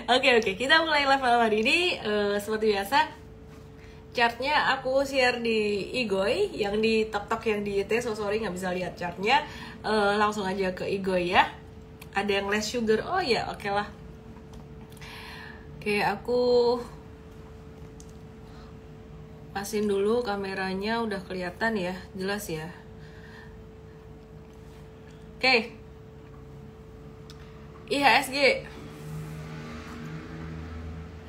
Oke, kita mulai level hari ini. Seperti biasa, chartnya aku share di Igoy, yang di TokTok yang di YT. So sorry nggak bisa lihat chartnya. Langsung aja ke Igoy ya. Ada yang less sugar. Oh ya, oke lah. Oke, aku pasin dulu kameranya, udah kelihatan ya, jelas ya. Oke. IHSG.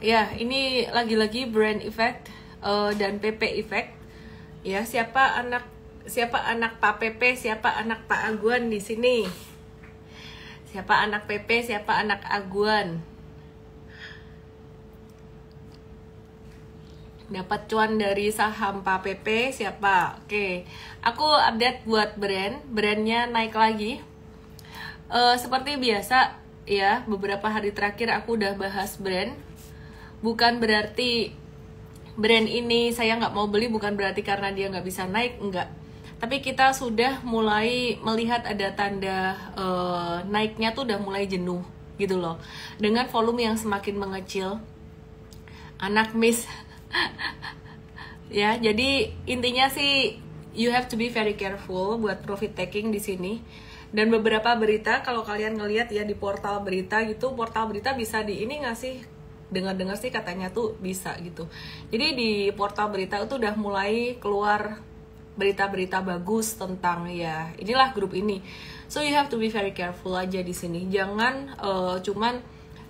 Ya, ini lagi-lagi brand effect dan PP effect. Ya, siapa anak Pak PP, siapa anak Pak Aguan di sini? Siapa anak PP, siapa anak Aguan? Dapat cuan dari saham Pak PP siapa? Oke, aku update buat brandnya naik lagi. Seperti biasa ya, beberapa hari terakhir aku udah bahas brand. Bukan berarti brand ini saya nggak mau beli, bukan berarti karena dia nggak bisa naik, enggak. Tapi kita sudah mulai melihat ada tanda naiknya tuh udah mulai jenuh gitu loh. Dengan volume yang semakin mengecil. Anak miss. Ya, jadi intinya sih you have to be very careful buat profit taking di sini. Dan beberapa berita kalau kalian ngelihat ya di portal berita gitu, portal berita bisa di ini nggak sih? Dengar-dengar sih katanya tuh bisa gitu. Jadi di portal berita itu udah mulai keluar berita-berita bagus tentang ya inilah grup ini. So you have to be very careful aja di sini. Jangan cuman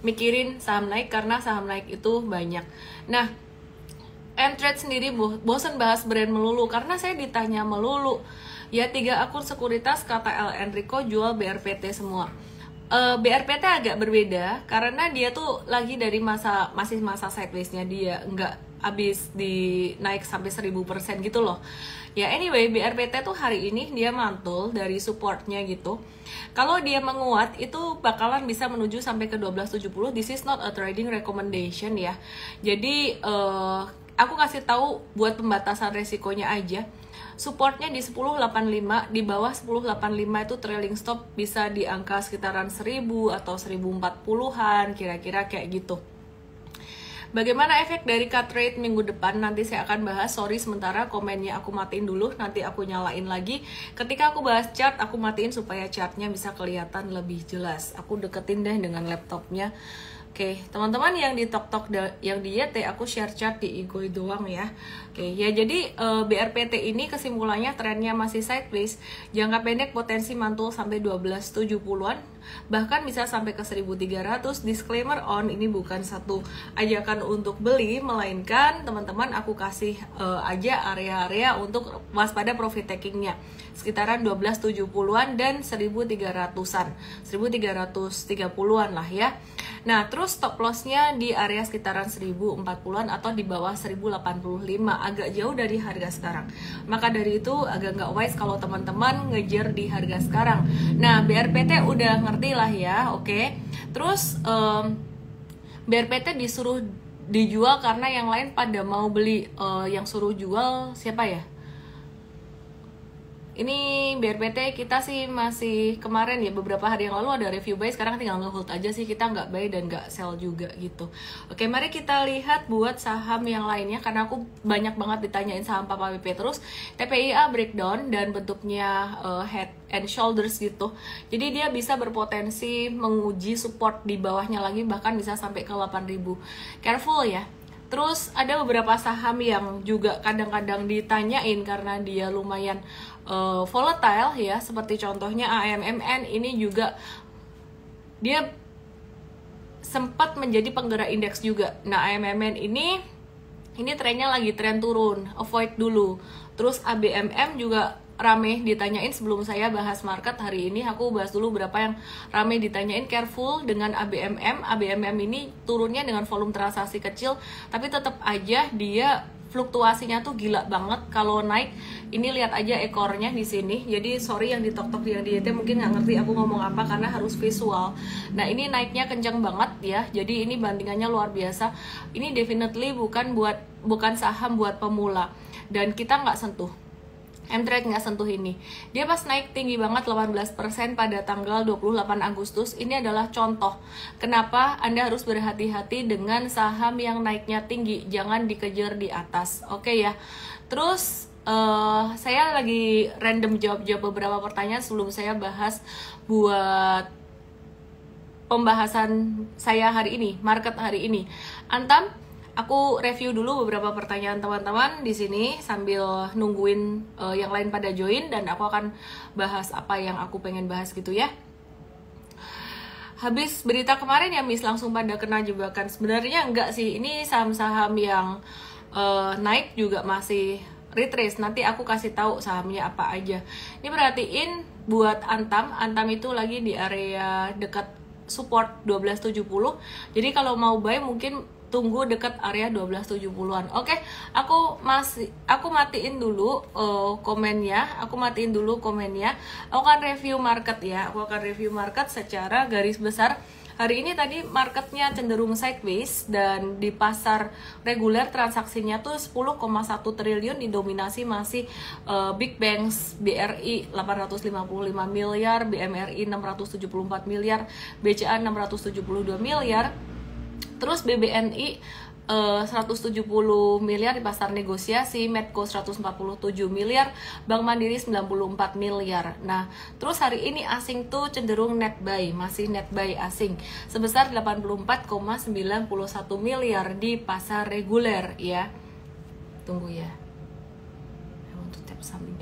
mikirin saham naik karena saham naik itu banyak. Nah, Mtrade sendiri bosen bahas brand melulu karena saya ditanya melulu. Ya 3 akun sekuritas kata El Enrico jual BRPT semua. BRPT agak berbeda karena dia tuh lagi dari masih masa sideways-nya dia, nggak habis di naik sampai 1000% gitu loh. Ya anyway, BRPT tuh hari ini dia mantul dari supportnya gitu. Kalau dia menguat itu bakalan bisa menuju sampai ke 1270. This is not a trading recommendation ya. Jadi aku kasih tahu buat pembatasan resikonya aja. Supportnya di 1085, di bawah 1085 itu trailing stop bisa di angka sekitaran 1000 atau 1040-an, kira-kira kayak gitu. Bagaimana efek dari cut rate minggu depan? Nanti saya akan bahas. Sorry sementara komennya aku matiin dulu, nanti aku nyalain lagi. Ketika aku bahas chart, aku matiin supaya chartnya bisa kelihatan lebih jelas. Aku deketin deh dengan laptopnya. Oke, teman-teman yang di TokTok yang di YT aku share chart di Igoy doang ya. Oke, ya jadi BRPT ini kesimpulannya trennya masih sideways. Jangka pendek potensi mantul sampai 1270-an, bahkan bisa sampai ke 1300. Disclaimer on, ini bukan satu ajakan untuk beli, melainkan teman-teman aku kasih aja area-area untuk waspada profit takingnya. Sekitaran 1270-an dan 1300-an, 1330-an lah ya. Nah, terus stop loss-nya di area sekitaran 1040-an atau di bawah 1085, agak jauh dari harga sekarang. Maka dari itu agak nggak wise kalau teman-teman ngejar di harga sekarang. Nah, BRPT udah ngerti lah ya, oke. Terus BRPT disuruh dijual karena yang lain pada mau beli. Yang suruh jual siapa ya? Ini BRPT kita sih masih kemarin ya, beberapa hari yang lalu ada review buy, sekarang tinggal nge-hold aja sih, kita nggak buy dan nggak sell juga gitu. Oke, mari kita lihat buat saham yang lainnya karena aku banyak banget ditanyain saham Papa PP terus. TPIA breakdown dan bentuknya head and shoulders gitu. Jadi dia bisa berpotensi menguji support di bawahnya lagi, bahkan bisa sampai ke 8.000. Careful ya. Terus ada beberapa saham yang juga kadang-kadang ditanyain karena dia lumayan volatile ya, seperti contohnya AMMN. Ini juga dia sempat menjadi penggerak indeks juga. Nah, AMMN ini trennya lagi tren turun, avoid dulu. Terus ABMM juga rame ditanyain sebelum saya bahas market hari ini. Aku bahas dulu berapa yang rame ditanyain. Careful dengan ABMM. ABMM ini turunnya dengan volume transaksi kecil, tapi tetap aja dia fluktuasinya tuh gila banget. Kalau naik, ini lihat aja ekornya di sini. Jadi sorry yang di TokTok yang di YT mungkin nggak ngerti aku ngomong apa karena harus visual. Nah, ini naiknya kenceng banget ya. Jadi ini bandingannya luar biasa. Ini definitely bukan saham buat pemula dan kita nggak sentuh. M-Trade nggak sentuh ini. Dia pas naik tinggi banget 18% pada tanggal 28 Agustus. Ini adalah contoh kenapa Anda harus berhati-hati dengan saham yang naiknya tinggi. Jangan dikejar di atas. Oke ya. Terus saya lagi random jawab beberapa pertanyaan sebelum saya bahas buat pembahasan saya hari ini, market hari ini. Antam, aku review dulu beberapa pertanyaan teman-teman di sini sambil nungguin yang lain pada join, dan aku akan bahas apa yang aku pengen bahas gitu ya. Habis berita kemarin ya Miss, langsung pada kena jebakan. Sebenarnya enggak sih, ini saham-saham yang naik juga masih retrace. Nanti aku kasih tahu sahamnya apa aja. Ini perhatiin buat Antam itu lagi di area dekat support 1270. Jadi kalau mau buy mungkin tunggu dekat area 1270-an. Oke, aku matiin dulu komennya. Aku akan review market ya. Aku akan review market secara garis besar. Hari ini tadi marketnya cenderung sideways, dan di pasar reguler transaksinya tuh 10,1 triliun, didominasi masih big banks, BRI 855 miliar, BMRI 674 miliar, BCA 672 miliar. Terus BBNI 170 miliar di pasar negosiasi, Medco 147 miliar, Bank Mandiri 94 miliar. Nah, terus hari ini asing tuh cenderung net buy, masih net buy asing sebesar 84,91 miliar di pasar reguler ya. Tunggu ya. I want to tap something.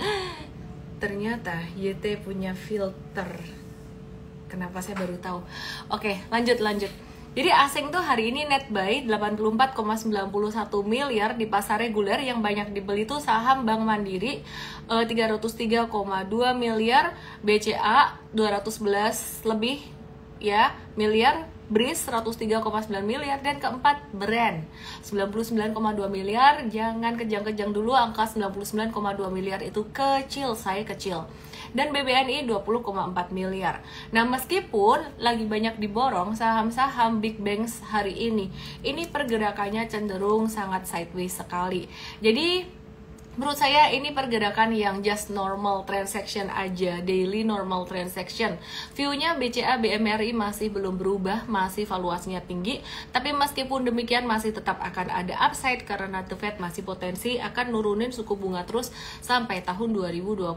Ternyata YT punya filter. Kenapa saya baru tahu? Oke, lanjut. Jadi asing tuh hari ini net buy 84,91 miliar di pasar reguler. Yang banyak dibeli tuh saham Bank Mandiri 303,2 miliar, BCA 211 lebih ya miliar, BRIS 103,9 miliar, dan keempat brand 99,2 miliar. Jangan kejang-kejang dulu, angka 99,2 miliar itu kecil, saya kecil. Dan BBNI 20,4 miliar. Nah, meskipun lagi banyak diborong saham-saham big banks hari ini pergerakannya cenderung sangat sideways sekali. Jadi menurut saya ini pergerakan yang just normal transaction aja, daily normal transaction. View-nya BCA, BMRI masih belum berubah, masih valuasinya tinggi. Tapi meskipun demikian masih tetap akan ada upside karena The Fed masih potensi akan nurunin suku bunga terus sampai tahun 2025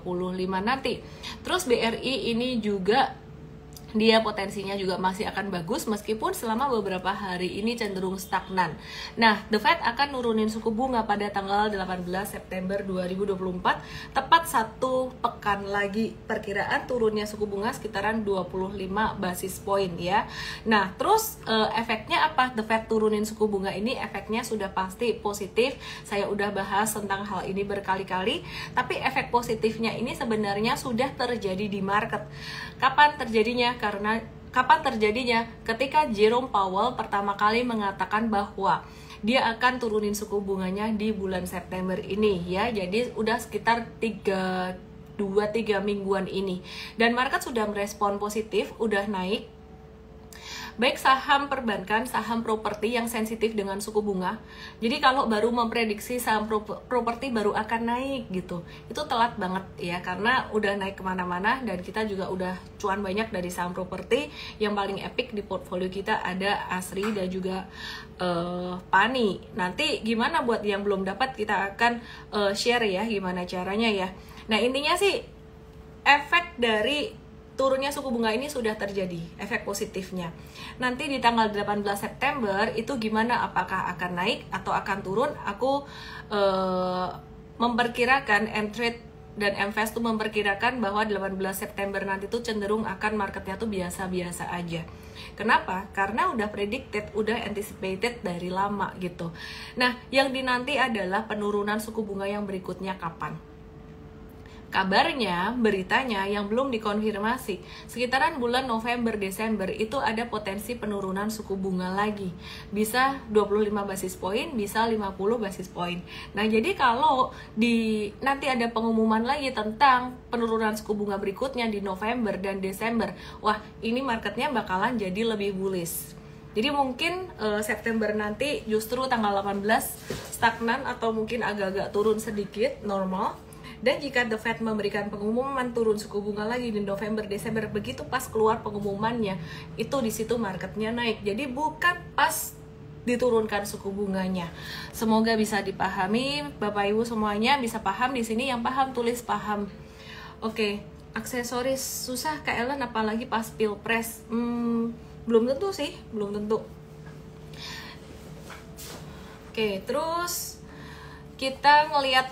nanti. Terus BRI ini juga dia potensinya juga masih akan bagus meskipun selama beberapa hari ini cenderung stagnan. Nah, The Fed akan nurunin suku bunga pada tanggal 18 September 2024, tepat 1 pekan lagi. Perkiraan turunnya suku bunga sekitaran 25 basis point ya. Nah, terus efeknya apa? The Fed turunin suku bunga ini efeknya sudah pasti positif. Saya udah bahas tentang hal ini berkali-kali, tapi efek positifnya ini sebenarnya sudah terjadi di market. Kapan terjadinya? Kapan terjadinya? Ketika Jerome Powell pertama kali mengatakan bahwa dia akan turunin suku bunganya di bulan September ini ya. Jadi udah sekitar 2-3 mingguan ini. Dan market sudah merespon positif, udah naik. Baik saham perbankan, saham properti yang sensitif dengan suku bunga. Jadi kalau baru memprediksi saham properti baru akan naik gitu, itu telat banget ya, karena udah naik kemana-mana dan kita juga udah cuan banyak dari saham properti. Yang paling epic di portfolio kita ada Asri dan juga Pani. Nanti gimana buat yang belum dapat, kita akan share ya gimana caranya ya. Nah, intinya sih efek dari turunnya suku bunga ini sudah terjadi, efek positifnya. Nanti di tanggal 18 September itu gimana, apakah akan naik atau akan turun? Aku memperkirakan M-Trade dan M-Fast tuh memperkirakan bahwa 18 September nanti tuh cenderung akan marketnya tuh biasa-biasa aja. Kenapa? Karena udah predicted, udah anticipated dari lama gitu. Nah, yang dinanti adalah penurunan suku bunga yang berikutnya kapan? Kabarnya, beritanya yang belum dikonfirmasi, sekitaran bulan November-Desember itu ada potensi penurunan suku bunga lagi. Bisa 25 basis point, bisa 50 basis point. Nah, jadi kalau nanti ada pengumuman lagi tentang penurunan suku bunga berikutnya di November dan Desember, wah, ini marketnya bakalan jadi lebih bullish. Jadi mungkin September nanti justru tanggal 18 stagnan atau mungkin agak-agak turun sedikit, normal. Dan jika The Fed memberikan pengumuman turun suku bunga lagi di November, Desember, begitu pas keluar pengumumannya, itu di situ marketnya naik. Jadi bukan pas diturunkan suku bunganya. Semoga bisa dipahami, Bapak Ibu semuanya bisa paham di sini. Yang paham tulis paham. Oke, aksesoris susah Kak Ellen apalagi pas pilpres. Belum tentu sih, belum tentu. Oke, terus kita ngelihat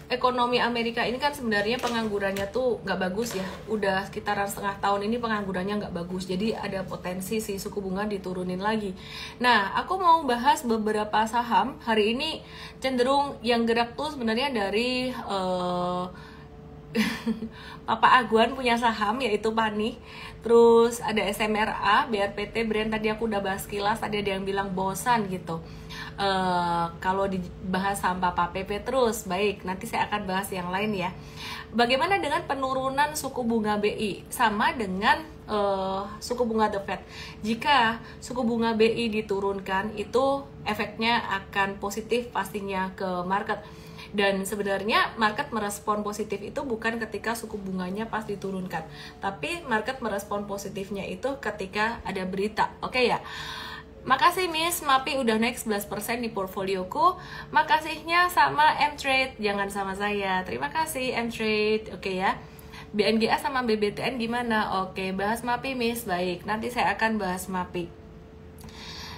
ekonomi Amerika ini kan sebenarnya penganggurannya tuh nggak bagus ya. Udah sekitaran setengah tahun ini penganggurannya nggak bagus. Jadi ada potensi si suku bunga diturunin lagi. Nah, aku mau bahas beberapa saham. Hari ini cenderung yang gerak tuh sebenarnya dari Papa Aguan punya saham yaitu Pani. Terus ada SMRA, BRPT, Brand tadi aku udah bahas kilas. Tadi ada yang bilang bosan gitu. Kalau dibahas saham Papa PP terus, baik, nanti saya akan bahas yang lain ya. Bagaimana dengan penurunan suku bunga BI? Sama dengan suku bunga The Fed. Jika suku bunga BI diturunkan, itu efeknya akan positif pastinya ke market. Dan sebenarnya market merespon positif itu bukan ketika suku bunganya pas diturunkan, tapi market merespon positifnya itu ketika ada berita. Oke ya. Makasih Miss Mapi udah naik 11% di portfolioku. Makasihnya sama M-Trade, jangan sama saya. Terima kasih M-Trade. Oke ya. BNGA sama BBTN gimana? Oke, bahas Mapi Miss. Baik, nanti saya akan bahas Mapi.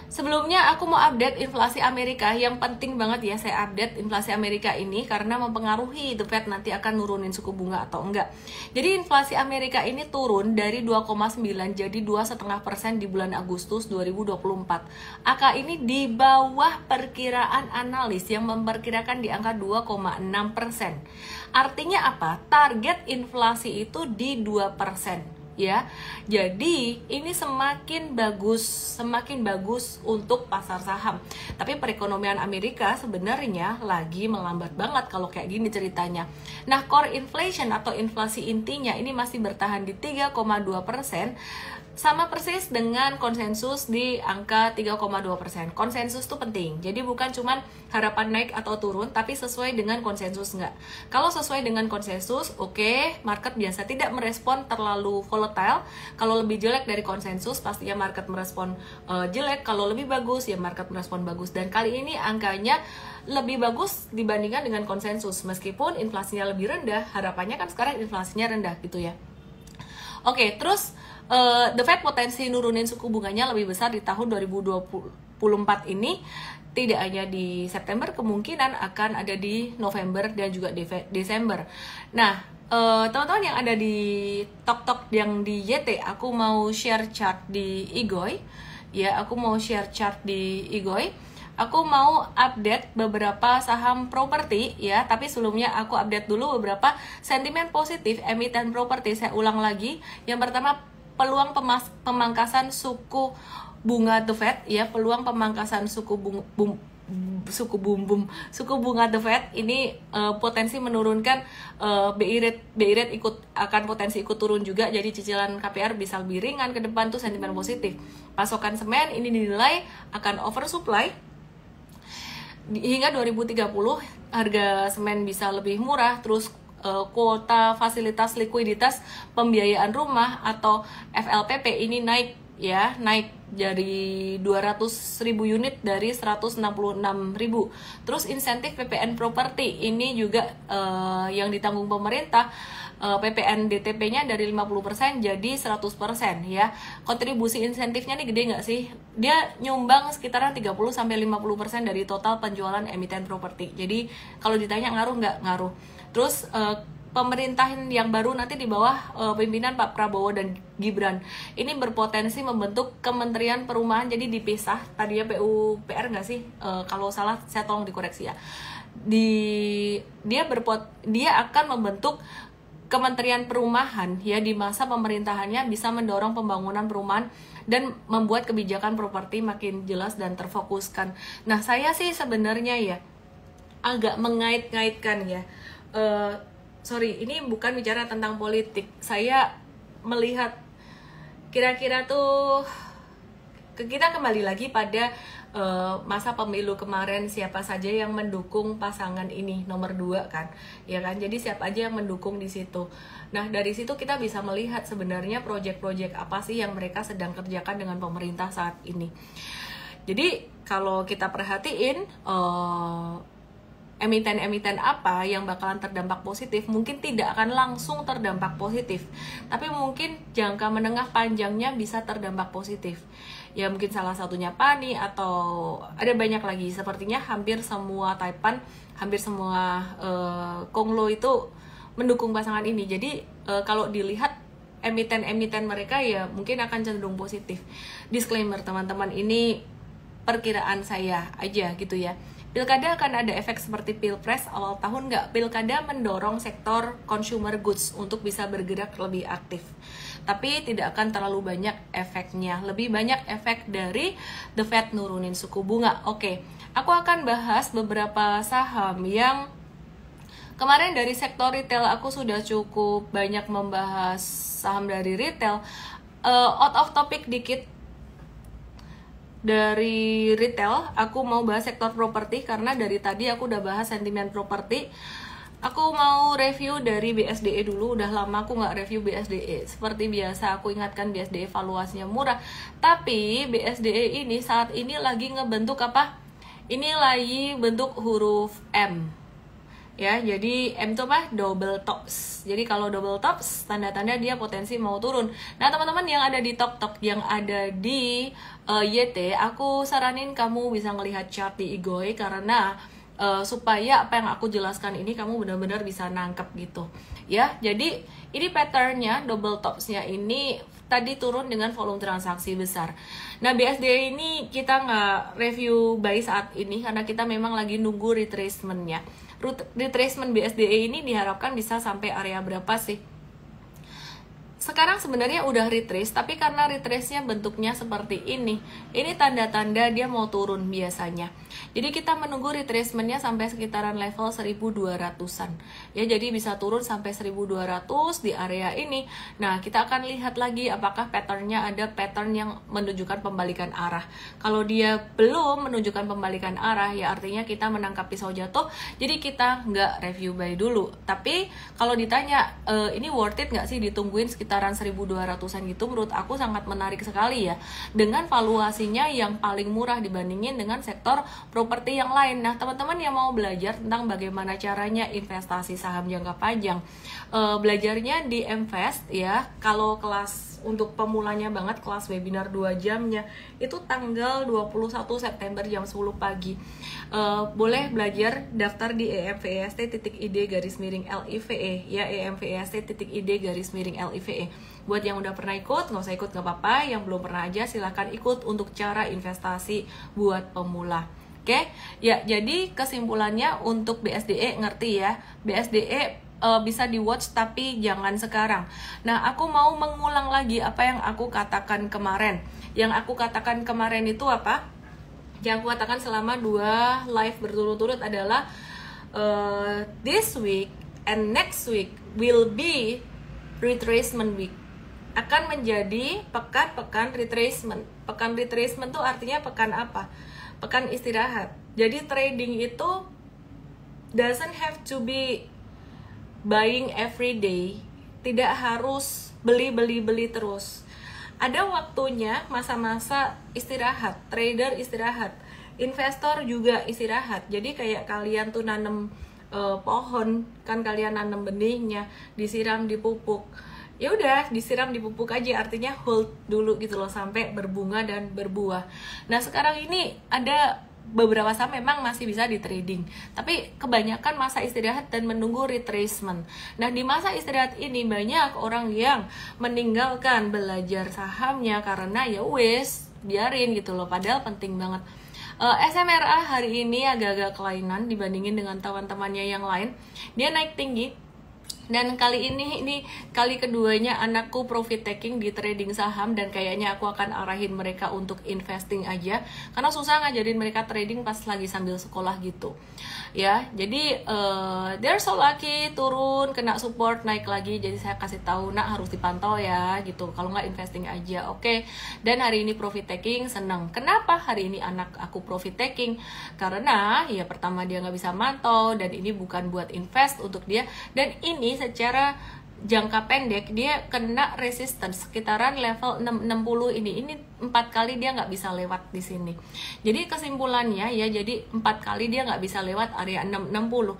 Sebelumnya aku mau update inflasi Amerika. Yang penting banget ya saya update inflasi Amerika ini karena mempengaruhi The Fed nanti akan nurunin suku bunga atau enggak. Jadi inflasi Amerika ini turun dari 2,9 jadi 2,5% di bulan Agustus 2024. Angka ini di bawah perkiraan analis yang memperkirakan di angka 2,6%. Artinya apa? Target inflasi itu di 2%. Ya, jadi ini semakin bagus untuk pasar saham. Tapi perekonomian Amerika sebenarnya lagi melambat banget kalau kayak gini ceritanya. Nah, core inflation atau inflasi intinya ini masih bertahan di 3,2%. Sama persis dengan konsensus di angka 3,2%. Konsensus itu penting. Jadi bukan cuman harapan naik atau turun, tapi sesuai dengan konsensus enggak. Kalau sesuai dengan konsensus, oke, market biasa tidak merespon terlalu volatile. Kalau lebih jelek dari konsensus, pastinya market merespon jelek. Kalau lebih bagus, ya market merespon bagus. Dan kali ini angkanya lebih bagus dibandingkan dengan konsensus. Meskipun inflasinya lebih rendah, harapannya kan sekarang inflasinya rendah gitu ya. Oke, terus The Fed potensi nurunin suku bunganya lebih besar di tahun 2024 ini. Tidak hanya di September, kemungkinan akan ada di November dan juga Desember. Nah, teman-teman yang ada di Tok yang di YT, aku mau share chart di Igoy. Ya, aku mau share chart di Igoy. Aku mau update beberapa saham properti ya, tapi sebelumnya aku update dulu beberapa sentimen positif emiten properti. Saya ulang lagi. Yang pertama, peluang pemangkasan suku bunga The Fed ya, peluang pemangkasan suku bunga The Fed ini potensi menurunkan BI rate akan potensi ikut turun juga, jadi cicilan KPR bisa lebih ringan ke depan tuh sentimen positif. Pasokan semen ini dinilai akan oversupply hingga 2030, harga semen bisa lebih murah, terus kuota fasilitas likuiditas pembiayaan rumah atau FLPP ini naik ya, naik dari 200.000 unit dari 166.000. Terus insentif PPN properti ini juga yang ditanggung pemerintah, PPN DTP-nya dari 50% jadi 100% ya. Kontribusi insentifnya nih gede nggak sih? Dia nyumbang sekitaran 30-50% dari total penjualan emiten properti. Jadi kalau ditanya ngaruh nggak? Ngaruh. Terus pemerintahan yang baru nanti di bawah pimpinan Pak Prabowo dan Gibran ini berpotensi membentuk Kementerian Perumahan, jadi dipisah. Tadinya PUPR nggak sih? Kalau salah saya tolong dikoreksi ya. Dia akan membentuk Kementerian Perumahan ya, di masa pemerintahannya bisa mendorong pembangunan perumahan dan membuat kebijakan properti makin jelas dan terfokuskan. Nah, saya sih sebenarnya ya agak mengait-ngaitkan ya. Sorry, ini bukan bicara tentang politik. Saya melihat kira-kira tuh kita kembali lagi pada masa pemilu kemarin, siapa saja yang mendukung pasangan ini nomor 2 kan, ya kan? Jadi siapa aja yang mendukung di situ. Nah dari situ kita bisa melihat sebenarnya proyek-proyek apa sih yang mereka sedang kerjakan dengan pemerintah saat ini. Jadi kalau kita perhatiin emiten-emiten apa yang bakalan terdampak positif, mungkin tidak akan langsung terdampak positif, tapi mungkin jangka menengah panjangnya bisa terdampak positif. Ya mungkin salah satunya Pani atau ada banyak lagi. Sepertinya hampir semua Taipan, hampir semua Konglo itu mendukung pasangan ini. Jadi kalau dilihat emiten-emiten mereka ya mungkin akan cenderung positif. Disclaimer teman-teman, ini perkiraan saya aja gitu ya. Pilkada akan ada efek seperti pilpres awal tahun nggak? Pilkada mendorong sektor consumer goods untuk bisa bergerak lebih aktif. Tapi tidak akan terlalu banyak efeknya. Lebih banyak efek dari The Fed nurunin suku bunga. Oke, aku akan bahas beberapa saham yang kemarin dari sektor retail. Aku sudah cukup banyak membahas saham dari retail. Out of topic dikit dari retail, aku mau bahas sektor properti karena dari tadi aku udah bahas sentimen properti. Aku mau review dari BSDE dulu, udah lama aku nggak review BSDE. Seperti biasa aku ingatkan BSDE valuasinya murah, tapi BSDE ini saat ini lagi ngebentuk apa? Ini lagi bentuk huruf M. Ya, jadi M itu apa? Double tops. Jadi kalau double tops, tanda-tanda dia potensi mau turun. Nah, teman-teman yang ada di TokTok, yang ada di YT, aku saranin kamu bisa ngelihat chart di Igoi karena supaya apa yang aku jelaskan ini kamu benar-benar bisa nangkep gitu. Ya, jadi ini patternnya double topsnya ini tadi turun dengan volume transaksi besar. Nah, BSDE ini kita nggak review buy saat ini karena kita memang lagi nunggu retracement-nya. Retracement BSDE ini diharapkan bisa sampai area berapa sih? Sekarang sebenarnya udah retrace, tapi karena retrace-nya bentuknya seperti ini tanda-tanda dia mau turun biasanya. Jadi kita menunggu retracement-nya sampai sekitaran level 1200-an. Ya, jadi bisa turun sampai 1200 di area ini. Nah, kita akan lihat lagi apakah pattern-nya ada pattern yang menunjukkan pembalikan arah. Kalau dia belum menunjukkan pembalikan arah, ya artinya kita menangkap pisau jatuh. Jadi kita nggak review buy dulu. Tapi kalau ditanya, ini worth it nggak sih ditungguin sekitaran 1200-an gitu, menurut aku sangat menarik sekali ya, dengan valuasinya yang paling murah dibandingin dengan sektor properti yang lain. Nah, teman-teman yang mau belajar tentang bagaimana caranya investasi saham jangka panjang, belajarnya di Mvest ya. Kalau kelas untuk pemulanya banget, kelas webinar 2 jamnya itu tanggal 21 September jam 10 pagi. Boleh belajar, daftar di emvest.id/live ya, emvest.id/live. Buat yang udah pernah ikut, nggak usah ikut nggak apa-apa. Yang belum pernah aja silahkan ikut untuk cara investasi buat pemula. Oke, ya jadi kesimpulannya untuk BSDE ngerti ya, BSDE bisa di watch tapi jangan sekarang. Nah, aku mau mengulang lagi apa yang aku katakan kemarin. Yang aku katakan kemarin itu apa? Yang aku katakan selama 2 live berturut-turut adalah this week and next week will be retracement week. Akan menjadi pekan-pekan retracement. Pekan retracement tuh artinya pekan apa? Pekan istirahat. Jadi trading itu doesn't have to be buying every day. Tidak harus beli terus. Ada waktunya, masa-masa istirahat. Trader istirahat, investor juga istirahat. Jadi kayak kalian tuh nanam pohon, kan kalian nanam benihnya, disiram, dipupuk. Ya udah, disiram, dipupuk aja, artinya hold dulu gitu loh sampai berbunga dan berbuah. Nah, sekarang ini ada beberapa saham memang masih bisa di trading, tapi kebanyakan masa istirahat dan menunggu retracement. Nah, di masa istirahat ini banyak orang yang meninggalkan belajar sahamnya karena ya wes biarin gitu loh, padahal penting banget. SMRA hari ini agak-agak kelainan dibandingin dengan teman-temannya yang lain. Dia naik tinggi Dan kali ini kali keduanya anakku profit taking di trading saham, dan kayaknya aku akan arahin mereka untuk investing aja karena susah ngajarin mereka trading pas lagi sambil sekolah gitu ya. Jadi they're so lucky, turun kena support naik lagi, jadi saya kasih tahu nak harus dipantau ya gitu, kalau nggak investing aja. Oke. Dan hari ini profit taking, seneng. Kenapa hari ini anak aku profit taking? Karena ya pertama dia nggak bisa mantau, dan ini bukan buat invest untuk dia, dan ini secara jangka pendek dia kena resistance sekitaran level 660 ini 4 kali dia nggak bisa lewat di sini. Jadi kesimpulannya ya, jadi 4 kali dia nggak bisa lewat area 660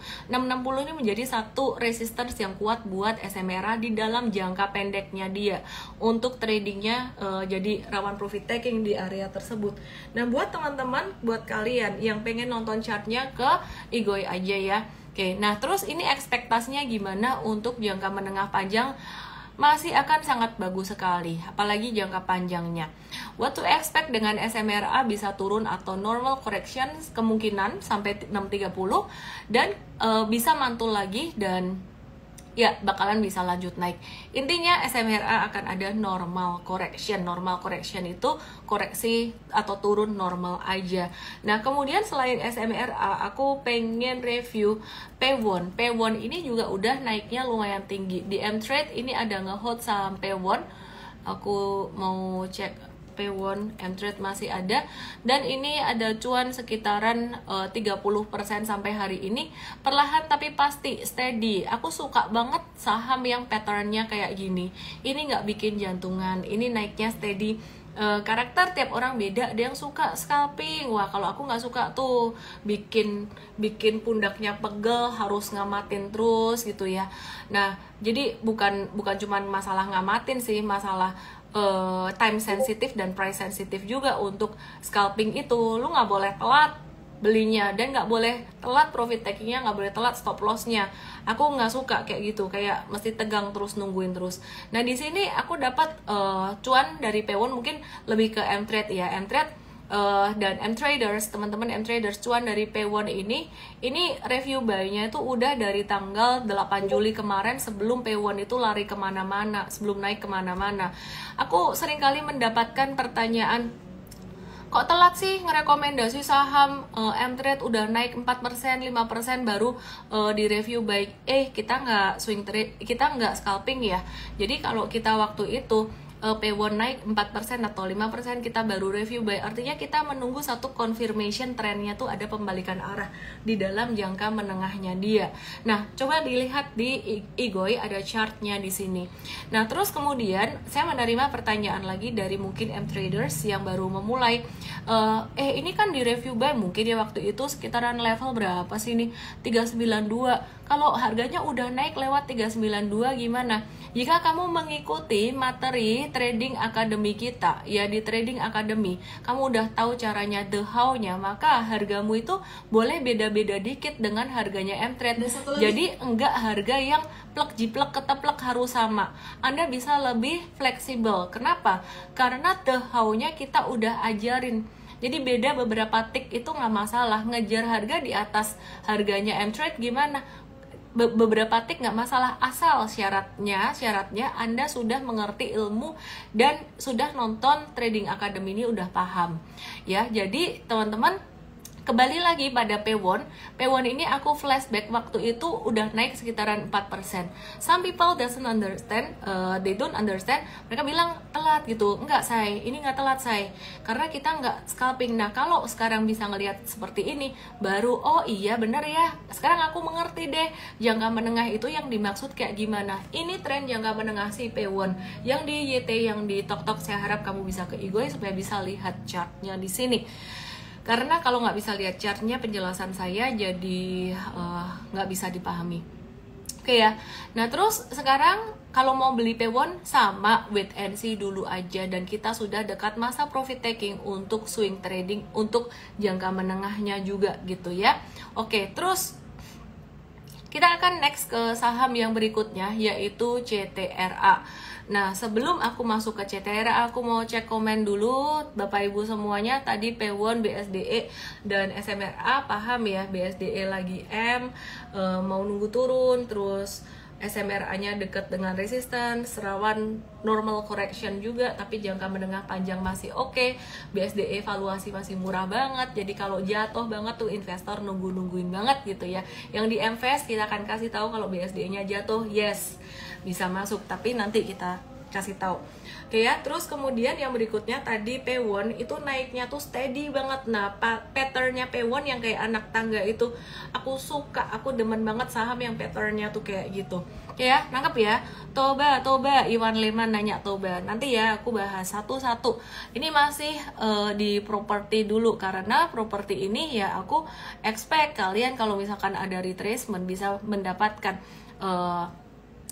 ini menjadi satu resistance yang kuat buat SMRA di dalam jangka pendeknya dia untuk tradingnya, jadi rawan profit taking di area tersebut. Nah buat teman-teman, buat kalian yang pengen nonton chartnya, ke Igoi aja ya. Oke, nah terus ini ekspektasinya gimana untuk jangka menengah panjang? Masih akan sangat bagus sekali, apalagi jangka panjangnya. What to expect dengan SMRA bisa turun atau normal correction kemungkinan sampai 630, dan bisa mantul lagi, dan ya bakalan bisa lanjut naik. Intinya SMRA akan ada normal correction. Normal correction itu koreksi atau turun normal aja. Nah kemudian selain SMRA, aku pengen review P1. P1 ini juga udah naiknya lumayan tinggi. Di M-Trade ini ada nge-hold saham P1. Aku mau cek P1 M-Trade masih ada, dan ini ada cuan sekitaran 30% sampai hari ini, perlahan tapi pasti steady. Aku suka banget saham yang patternnya kayak gini, ini nggak bikin jantungan, ini naiknya steady. Karakter tiap orang beda, ada yang suka scalping, wah kalau aku nggak suka tuh, bikin pundaknya pegel, harus ngamatin terus gitu ya. Nah jadi bukan cuman masalah ngamatin sih, masalah time sensitif dan price sensitif juga untuk scalping itu. Lu nggak boleh telat belinya, dan nggak boleh telat profit takingnya, nggak boleh telat stop lossnya. Aku nggak suka kayak gitu, kayak mesti tegang terus, nungguin terus. Nah di sini aku dapat cuan dari P1, mungkin lebih ke M-Trade ya, M-Trade dan M-Traders, teman-teman M-Traders, cuan dari P1 ini review buy-nya itu udah dari tanggal 8 Juli kemarin, sebelum P1 itu lari kemana-mana, sebelum naik kemana-mana. Aku seringkali mendapatkan pertanyaan, kok telat sih ngerekomendasi saham M-Trade udah naik 4%, 5% baru di review baik. Kita nggak swing trade, kita nggak scalping ya. Jadi kalau kita waktu itu P1 naik 4% atau 5%, kita baru review buy, artinya kita menunggu satu confirmation trennya tuh ada pembalikan arah di dalam jangka menengahnya dia. Nah coba dilihat di Igoi, ada chartnya di sini. Nah terus kemudian saya menerima pertanyaan lagi dari mungkin M-Traders yang baru memulai, ini kan di review buy mungkin ya waktu itu sekitaran level berapa sih nih, 392. Kalau harganya udah naik lewat 392 gimana? Jika kamu mengikuti materi trading academy kita, ya di trading academy, kamu udah tahu caranya, the how-nya, maka hargamu itu boleh beda-beda dikit dengan harganya M-Trade. Jadi enggak harga yang plek jiplek keteplek harus sama. Anda bisa lebih fleksibel. Kenapa? Karena the how-nya kita udah ajarin. Jadi beda beberapa tick itu nggak masalah. Ngejar harga di atas harganya M-Trade gimana? Beberapa tick nggak masalah, asal syaratnya Anda sudah mengerti ilmu dan sudah nonton trading academy ini, udah paham ya. Jadi teman-teman, kembali lagi pada P1 ini aku flashback waktu itu udah naik sekitaran 4%. Some people doesn't understand, they don't understand. Mereka bilang telat gitu. Enggak say, ini nggak telat say, karena kita nggak scalping. Nah kalau sekarang bisa ngelihat seperti ini, baru oh iya bener ya, sekarang aku mengerti deh jangka menengah itu yang dimaksud kayak gimana. Ini tren jangka menengah si P1 yang di YT, yang di Tok. Saya harap kamu bisa ke Igoi supaya bisa lihat chartnya di sini. Karena kalau nggak bisa lihat chartnya, penjelasan saya jadi nggak bisa dipahami. Oke ya. Nah terus sekarang kalau mau beli P1 sama wait and see dulu aja, dan kita sudah dekat masa profit taking untuk swing trading untuk jangka menengahnya juga gitu ya. Oke, terus kita akan next ke saham yang berikutnya, yaitu CTRA. Nah sebelum aku masuk ke CTRA, aku mau cek komen dulu Bapak Ibu semuanya. Tadi P1, BSDE, dan SMRA paham ya. BSDE lagi M, mau nunggu turun, terus SMRA-nya dekat dengan resistance, rawan normal correction juga, tapi jangka menengah panjang masih oke. BSDE valuasi masih murah banget, jadi kalau jatuh banget tuh investor nungguin banget gitu ya. Yang di MVest kita akan kasih tahu kalau BSDE-nya jatuh, yes bisa masuk, tapi nanti kita kasih tahu. Oke ya, terus kemudian yang berikutnya tadi P1 itu naiknya tuh steady banget. Nah, patternnya P1 yang kayak anak tangga itu aku suka, aku demen banget saham yang patternnya tuh kayak gitu. Oke ya, nangkep ya. Toba, Iwan Leman nanya Toba. Nanti ya aku bahas satu-satu. Ini masih di properti dulu, karena properti ini ya aku expect kalian kalau misalkan ada retracement bisa mendapatkan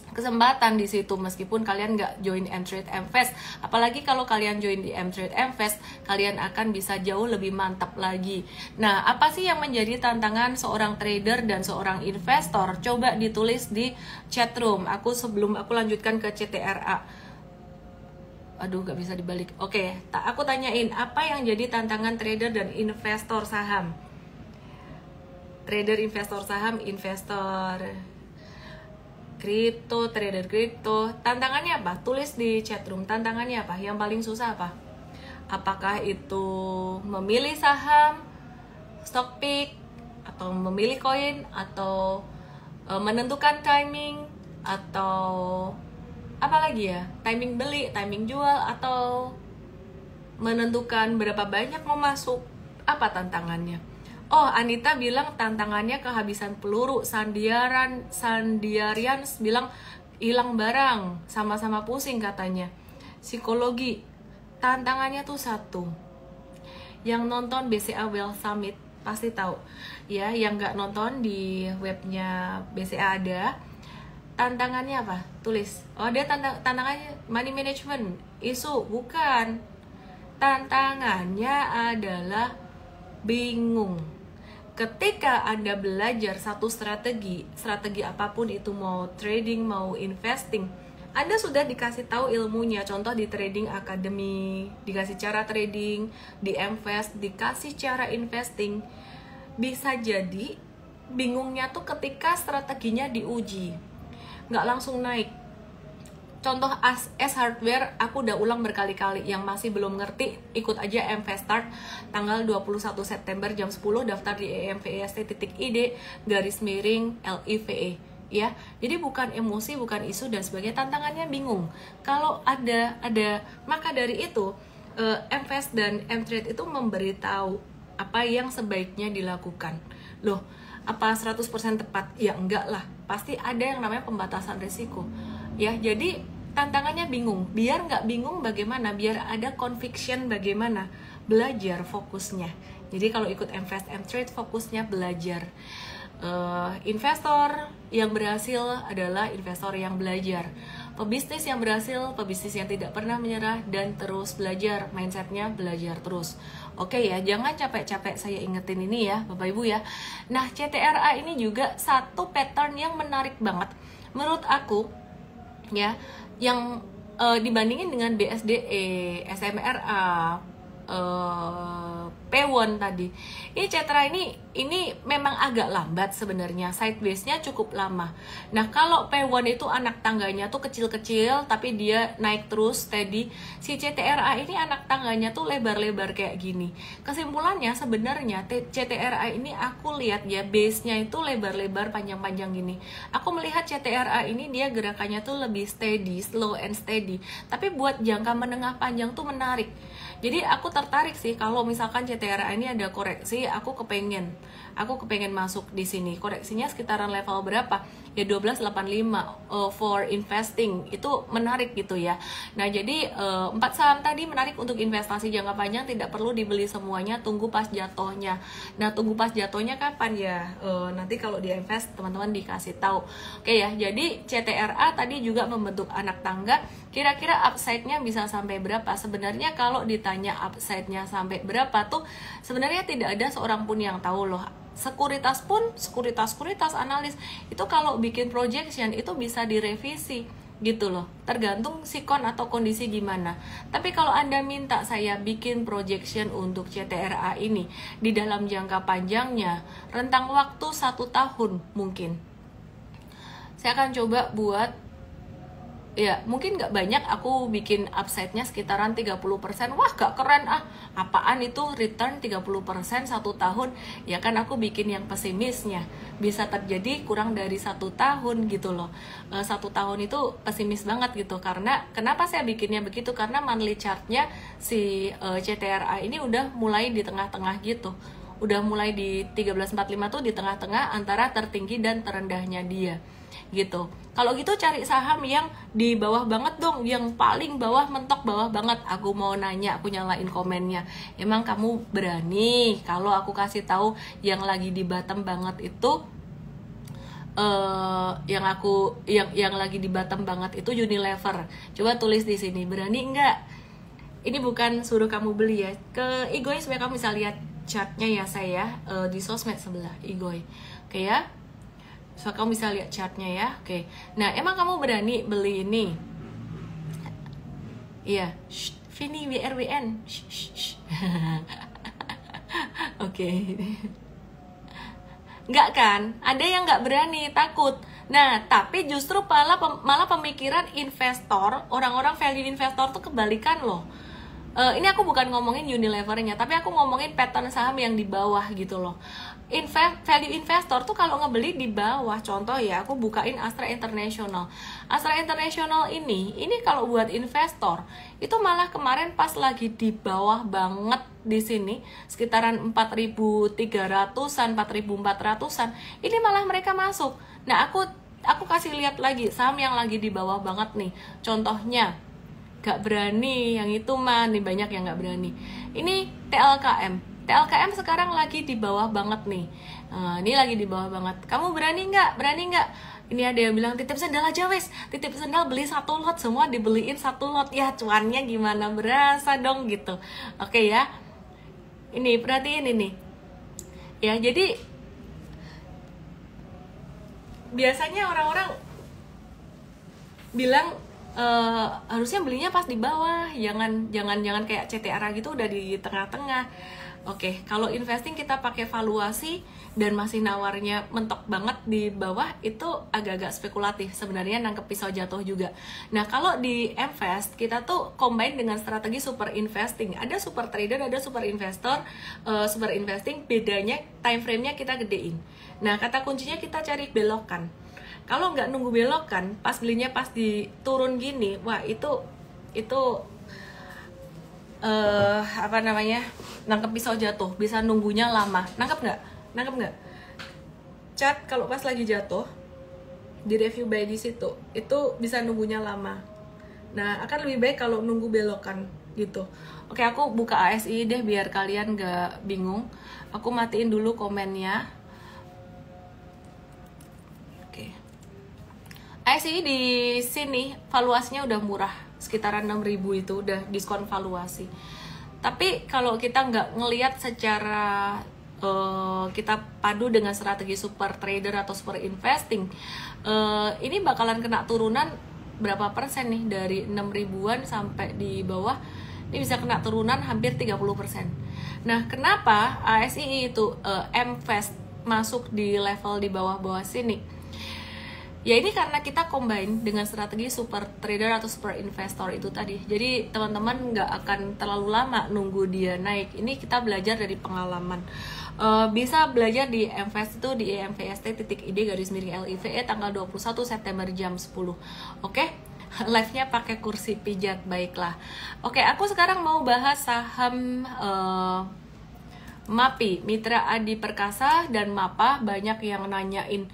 kesempatan di situ meskipun kalian nggak join M-Trade MVest. Apalagi kalau kalian join di M-Trade MVest, kalian akan bisa jauh lebih mantap lagi. Nah, apa sih yang menjadi tantangan seorang trader dan seorang investor? Coba ditulis di chat room. Sebelum aku lanjutkan ke CTRA. Aduh, nggak bisa dibalik. Oke, aku tanyain apa yang jadi tantangan trader dan investor saham. Trader, investor saham, investor kripto, trader kripto, tantangannya apa? Tulis di chatroom, tantangannya apa? Yang paling susah apa? Apakah itu memilih saham, stock pick, atau memilih koin, atau menentukan timing, atau apa lagi ya? Timing beli, timing jual, atau menentukan berapa banyak mau masuk? Apa tantangannya? Oh, Anita bilang tantangannya kehabisan peluru. Sandiarians bilang hilang barang, sama-sama pusing katanya. Psikologi, tantangannya tuh satu. Yang nonton BCA Wealth Summit pasti tahu. Ya, yang nggak nonton di webnya BCA ada. Tantangannya apa? Tulis. Oh, dia tantangannya money management. Isu, bukan. Tantangannya adalah bingung. Ketika Anda belajar satu strategi apapun itu, mau trading, mau investing, Anda sudah dikasih tahu ilmunya. Contoh di Trading Academy, dikasih cara trading, di MVest, dikasih cara investing. Bisa jadi bingungnya tuh ketika strateginya diuji, nggak langsung naik. Contoh S Hardware, aku udah ulang berkali-kali. Yang masih belum ngerti, ikut aja MVest Start tanggal 21 September jam 10, daftar di emvest.id _LIVE ya. Jadi bukan emosi, bukan isu dan sebagainya, tantangannya bingung. Kalau ada maka dari itu MVest dan M-Trade itu memberitahu apa yang sebaiknya dilakukan. Loh, apa 100% tepat? Ya enggak lah, pasti ada yang namanya pembatasan risiko. Ya, jadi tantangannya bingung. Biar nggak bingung bagaimana? Biar ada conviction bagaimana? Belajar fokusnya. Jadi kalau ikut MVest M-Trade fokusnya belajar. Investor yang berhasil adalah investor yang belajar. Pebisnis yang berhasil, pebisnis yang tidak pernah menyerah dan terus belajar. Mindsetnya belajar terus. Oke ya, jangan capek-capek saya ingetin ini ya Bapak Ibu ya. Nah, CTRA ini juga satu pattern yang menarik banget menurut aku ya, yang dibandingin dengan BSDE, SMRA, P1 tadi. Ini Cetra ini memang agak lambat sebenarnya, sideways-nya cukup lama. Nah, kalau P1 itu anak tangganya tuh kecil-kecil tapi dia naik terus steady. Si CTRA ini anak tangganya tuh lebar-lebar kayak gini. Kesimpulannya sebenarnya CTRA ini aku lihat ya base-nya itu lebar-lebar panjang-panjang gini. Aku melihat CTRA ini dia gerakannya tuh lebih steady, slow and steady. Tapi buat jangka menengah panjang tuh menarik. Jadi aku tertarik sih kalau misalkan CTRA ini ada koreksi, aku kepengen masuk di sini. Koreksinya sekitaran level berapa? Ya 1285 for investing. Itu menarik gitu ya. Nah, jadi 4 saham tadi menarik untuk investasi jangka panjang, tidak perlu dibeli semuanya, tunggu pas jatuhnya. Nah, tunggu pas jatuhnya kapan ya? Nanti kalau di invest teman-teman dikasih tahu. Oke ya. Jadi CTRA tadi juga membentuk anak tangga. Kira-kira upside-nya bisa sampai berapa? Sebenarnya kalau ditanya upside-nya sampai berapa tuh sebenarnya tidak ada seorang pun yang tahu loh. Sekuritas analis itu kalau bikin projection itu bisa direvisi gitu loh, tergantung sikon atau kondisi gimana. Tapi kalau Anda minta saya bikin projection untuk CTRA ini di dalam jangka panjangnya, rentang waktu 1 tahun mungkin. Saya akan coba buat, ya mungkin nggak banyak, aku bikin upside-nya sekitaran 30%. Wah gak keren ah, apaan itu return 30% 1 tahun. Ya kan aku bikin yang pesimisnya, bisa terjadi kurang dari 1 tahun gitu loh. 1 tahun itu pesimis banget gitu. Karena kenapa saya bikinnya begitu, karena monthly chart-nya si CTRA ini udah mulai di tengah-tengah gitu, udah mulai di 1345 tuh di tengah-tengah antara tertinggi dan terendahnya dia gitu. Kalau gitu cari saham yang di bawah banget dong, yang paling bawah, mentok bawah banget. Aku mau nanya, aku nyalain komennya. Emang kamu berani kalau aku kasih tahu yang lagi di bottom banget itu yang lagi di bottom banget itu Unilever. Coba tulis di sini, berani enggak? Ini bukan suruh kamu beli ya. Ke Igoy supaya kamu bisa lihat chartnya ya saya di sosmed sebelah Igoy. Oke ya. So kamu bisa lihat chartnya ya. Oke. Nah, emang kamu berani beli ini? Iya. Vini WRWN. Oke. Nggak kan? Ada yang nggak berani, takut. Nah, tapi justru malah pemikiran investor, orang-orang value investor tuh kebalikan loh. Ini aku bukan ngomongin Unilever-nya, tapi aku ngomongin pattern saham yang di bawah gitu loh. Value investor tuh kalau ngebeli di bawah, contoh ya, aku bukain Astra International. Astra International ini kalau buat investor itu malah kemarin pas lagi di bawah banget di sini, sekitaran 4.300-an, 4.400-an, ini malah mereka masuk. Nah, aku kasih lihat lagi saham yang lagi di bawah banget nih. Contohnya, gak berani, yang itu mah nih, banyak yang gak berani. Ini TLKM. TLKM sekarang lagi di bawah banget nih. Ini lagi di bawah banget. Kamu berani nggak? Berani nggak? Ini ada yang bilang titip sendal aja wes. Titip sendal, beli 1 lot, semua dibeliin 1 lot. Ya cuannya gimana, berasa dong gitu. Oke ya. Ini perhatiin ini. Ya jadi biasanya orang-orang bilang harusnya belinya pas di bawah, jangan kayak CTRA gitu udah di tengah-tengah. Oke, kalau investing kita pakai valuasi dan masih nawarnya mentok banget di bawah, itu agak-agak spekulatif. Sebenarnya nangkep pisau jatuh juga. Nah, kalau di Mvest, kita tuh combine dengan strategi super investing. Ada super trader, ada super investor. Super investing, bedanya time frame-nya kita gedein. Nah, kata kuncinya kita cari belokan. Kalau nggak nunggu belokan, pas belinya pas di turun gini, wah itu apa namanya, nangkep pisau jatuh, bisa nunggunya lama. Nangkep nggak chart kalau pas lagi jatuh di review buy di situ itu bisa nunggunya lama. Nah, akan lebih baik kalau nunggu belokan gitu. Oke, aku buka ASI deh biar kalian nggak bingung. Aku matiin dulu komennya. Oke, ASI di sini valuasinya udah murah, sekitaran 6.000 itu udah diskon valuasi. Tapi kalau kita nggak ngelihat secara kita padu dengan strategi super trader atau super investing, ini bakalan kena turunan berapa persen nih, dari 6.000-an sampai di bawah ini bisa kena turunan hampir 30%. Nah, kenapa ASI itu Mvest masuk di level di bawah-bawah sini? Ya ini karena kita combine dengan strategi super trader atau super investor itu tadi. Jadi teman-teman nggak akan terlalu lama nunggu dia naik. Ini kita belajar dari pengalaman. Bisa belajar di Mvest itu di emvst.id_live tanggal 21 September jam 10. Oke? Live-nya pakai kursi pijat, baiklah. Oke, aku sekarang mau bahas saham MAPI, Mitra Adi Perkasa dan MAPA. Banyak yang nanyain,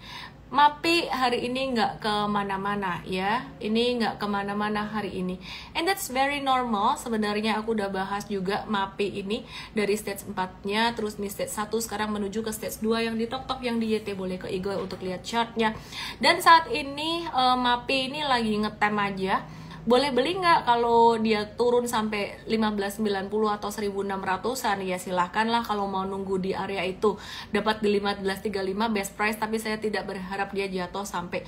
MAPI hari ini nggak kemana-mana ya, ini nggak kemana-mana hari ini, and that's very normal. Sebenarnya aku udah bahas juga MAPI ini dari stage 4-nya, terus nih stage 1 sekarang menuju ke stage 2 yang di top yang di YT. Boleh ke Igoy untuk lihat chartnya. Dan saat ini MAPI ini lagi ngetem aja. Boleh beli nggak kalau dia turun sampai 1590 atau 1600-an? Ya silahkan lah kalau mau nunggu di area itu. Dapat di 1535 best price, tapi saya tidak berharap dia jatuh sampai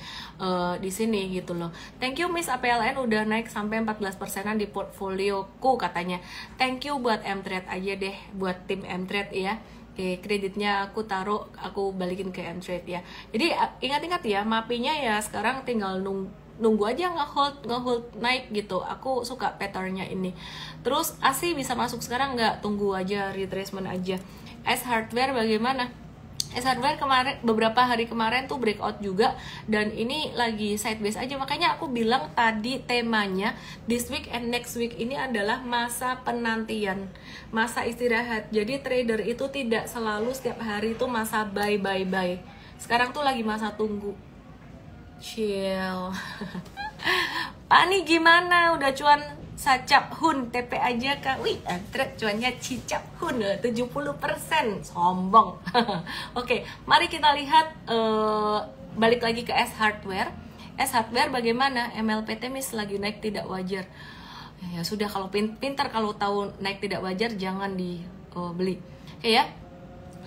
di sini gitu loh. Thank you Miss APLN udah naik sampai 14%-an di portfolioku katanya. Thank you buat Mtrade aja deh, buat tim Mtrade ya. Oke, kreditnya aku taruh, aku balikin ke M-Trade ya. Jadi ingat-ingat ya, MAPI-nya ya sekarang tinggal nunggu aja ngehold naik gitu. Aku suka patternnya ini. Terus ASI bisa masuk sekarang nggak? Tunggu aja, retracement aja. S Hardware bagaimana? S Hardware kemarin, beberapa hari kemarin tuh breakout juga, dan ini lagi sideways aja. Makanya aku bilang tadi temanya this week and next week ini adalah masa penantian, masa istirahat. Jadi trader itu tidak selalu setiap hari itu masa buy. Sekarang tuh lagi masa tunggu. Chill. Pak nih gimana? Udah cuan sacap hun TP aja kak. Wih, M-Trade cuannya cicap hun 70%. Sombong. Oke, mari kita lihat balik lagi ke S Hardware. S Hardware bagaimana? MLPT Miss lagi naik tidak wajar. Ya sudah, kalau pintar kalau tahu naik tidak wajar jangan dibeli. Oke ya.